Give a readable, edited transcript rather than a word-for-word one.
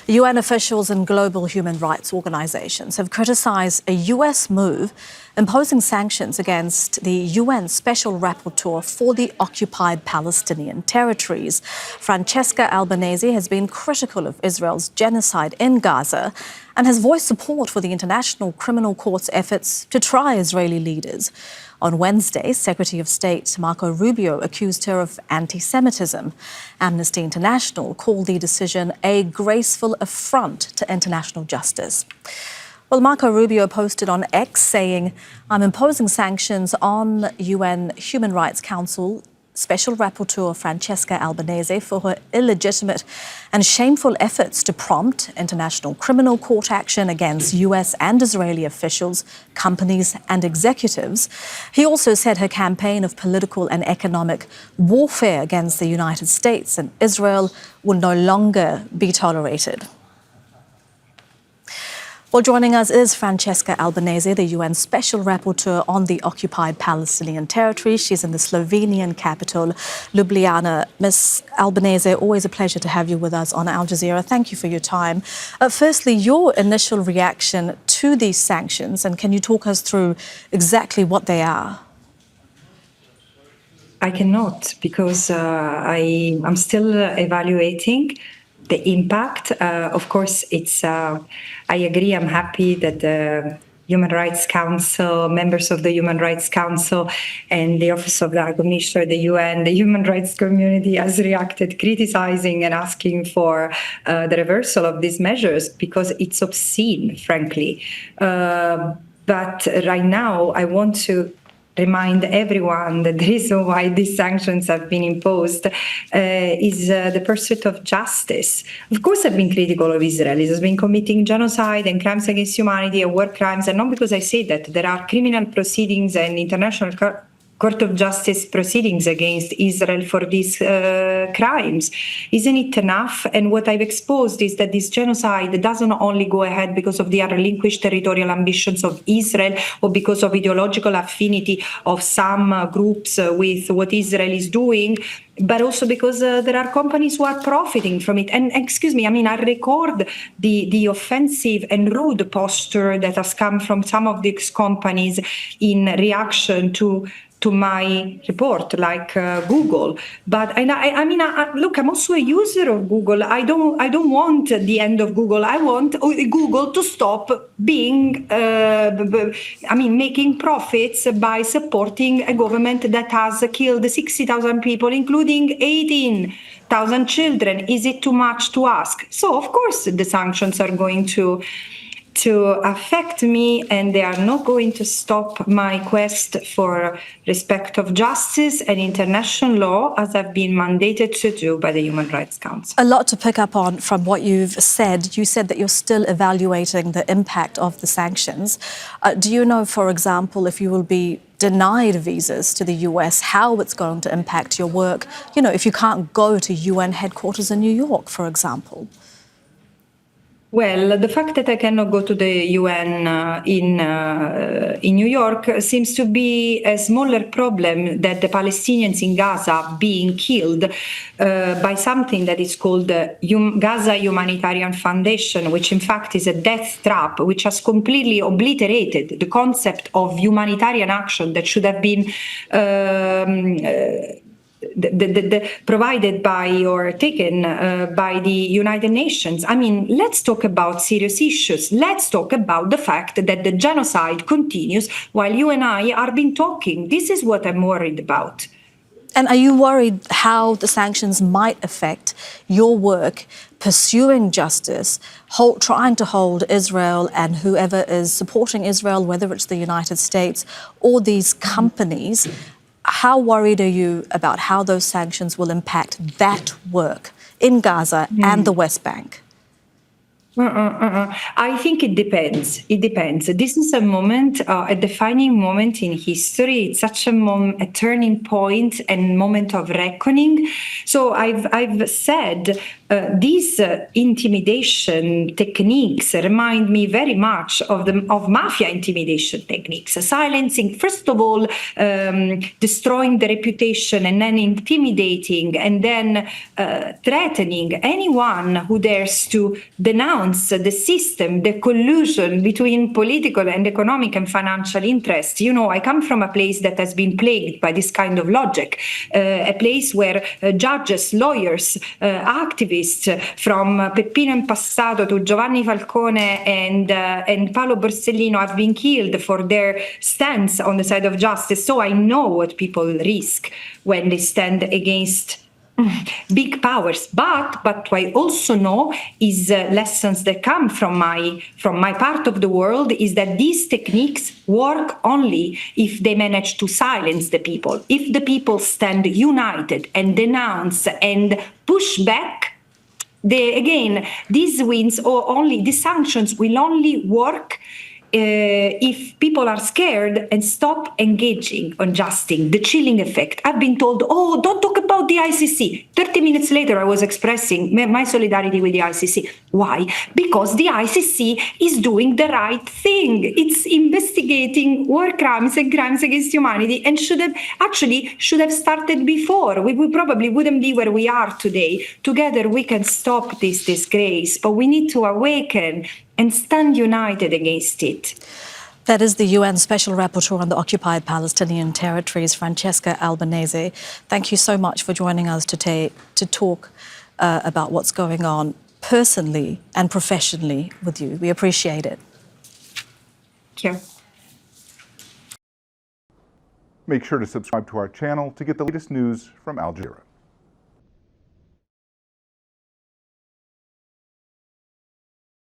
UN officials and global human rights organizations have criticized a US move imposing sanctions against the UN Special Rapporteur for the occupied Palestinian territories. Francesca Albanese has been critical of Israel's genocide in Gaza and has voiced support for the International Criminal Court's efforts to try Israeli leaders. On Wednesday, Secretary of State Marco Rubio accused her of anti-Semitism. Amnesty International called the decision a graceful affront to international justice. Well, Marco Rubio posted on X saying, "I'm imposing sanctions on UN Human Rights Council Special Rapporteur Francesca Albanese for her illegitimate and shameful efforts to prompt international criminal court action against US and Israeli officials, companies and executives." He also said her campaign of political and economic warfare against the United States and Israel will no longer be tolerated. Well, joining us is Francesca Albanese, the UN Special Rapporteur on the occupied Palestinian territory. She's in the Slovenian capital, Ljubljana. Ms. Albanese, always a pleasure to have you with us on Al Jazeera. Thank you for your time. Firstly, your initial reaction to these sanctions, and can you talk us through exactly what they are? I cannot, because I'm still evaluating the impact. Of course, I agree, I'm happy that the Human Rights Council, members of the Human Rights Council and the Office of the High Commissioner, the UN, the human rights community has reacted, criticizing and asking for the reversal of these measures because it's obscene, frankly. But right now, I want to remind everyone that the reason why these sanctions have been imposed is the pursuit of justice. Of course, I've been critical of Israel. It has been committing genocide and crimes against humanity and war crimes, and not because I say that. There are criminal proceedings and international Court of Justice proceedings against Israel for these crimes. Isn't it enough? And what I've exposed is that this genocide doesn't only go ahead because of the unrelinquished territorial ambitions of Israel or because of ideological affinity of some groups with what Israel is doing, but also because there are companies who are profiting from it. And excuse me, I record the offensive and rude posture that has come from some of these companies in reaction to my report, like Google. But look, I'm also a user of Google. I don't want the end of Google. I want Google to stop being, making profits by supporting a government that has killed 60,000 people, including 18,000 children. Is it too much to ask? So, of course, the sanctions are going to affect me, and they are not going to stop my quest for respect of justice and international law, as I've been mandated to do by the Human Rights Council. A lot to pick up on from what you've said. You said that you're still evaluating the impact of the sanctions. Do you know, for example, if you will be denied visas to the US, how it's going to impact your work? You know, if you can't go to UN headquarters in New York, for example. Well, the fact that I cannot go to the UN in New York seems to be a smaller problem than the Palestinians in Gaza being killed by something that is called the Gaza Humanitarian Foundation, which in fact is a death trap, which has completely obliterated the concept of humanitarian action that should have been provided by or taken by the United Nations. Let's talk about serious issues. Let's talk about the fact that the genocide continues while you and I are been talking. This is what I'm worried about. And are you worried how the sanctions might affect your work pursuing justice, trying to hold Israel and whoever is supporting Israel, whether it's the United States or these companies? How worried are you about how those sanctions will impact that work in Gaza and the West Bank? I think it depends. It depends. This is a moment, a defining moment in history. It's such a turning point and moment of reckoning. So I've said these intimidation techniques remind me very much of mafia intimidation techniques. Silencing, first of all, destroying the reputation, and then intimidating, and then threatening anyone who dares to denounce the system, the collusion between political and economic and financial interests. You know, I come from a place that has been plagued by this kind of logic, a place where judges, lawyers, activists from Peppino Impastato to Giovanni Falcone and Paolo Borsellino have been killed for their stance on the side of justice. So I know what people risk when they stand against big powers, but what I also know is lessons that come from my part of the world is that these techniques work only if they manage to silence the people. If the people stand united and denounce and push back, these wins or only the sanctions will only work if people are scared and stop engaging on justice, the chilling effect. I've been told, oh, don't talk about the ICC. 30 minutes later, I was expressing my solidarity with the ICC. Why? Because the ICC is doing the right thing. It's investigating war crimes and crimes against humanity and should have started before. We probably wouldn't be where we are today. Together, we can stop this disgrace, but we need to awaken and stand united against it. That is the UN Special Rapporteur on the occupied Palestinian territories, Francesca Albanese. Thank you so much for joining us today to talk about what's going on personally and professionally with you. We appreciate it. Thank you. Make sure to subscribe to our channel to get the latest news from Al Jazeera.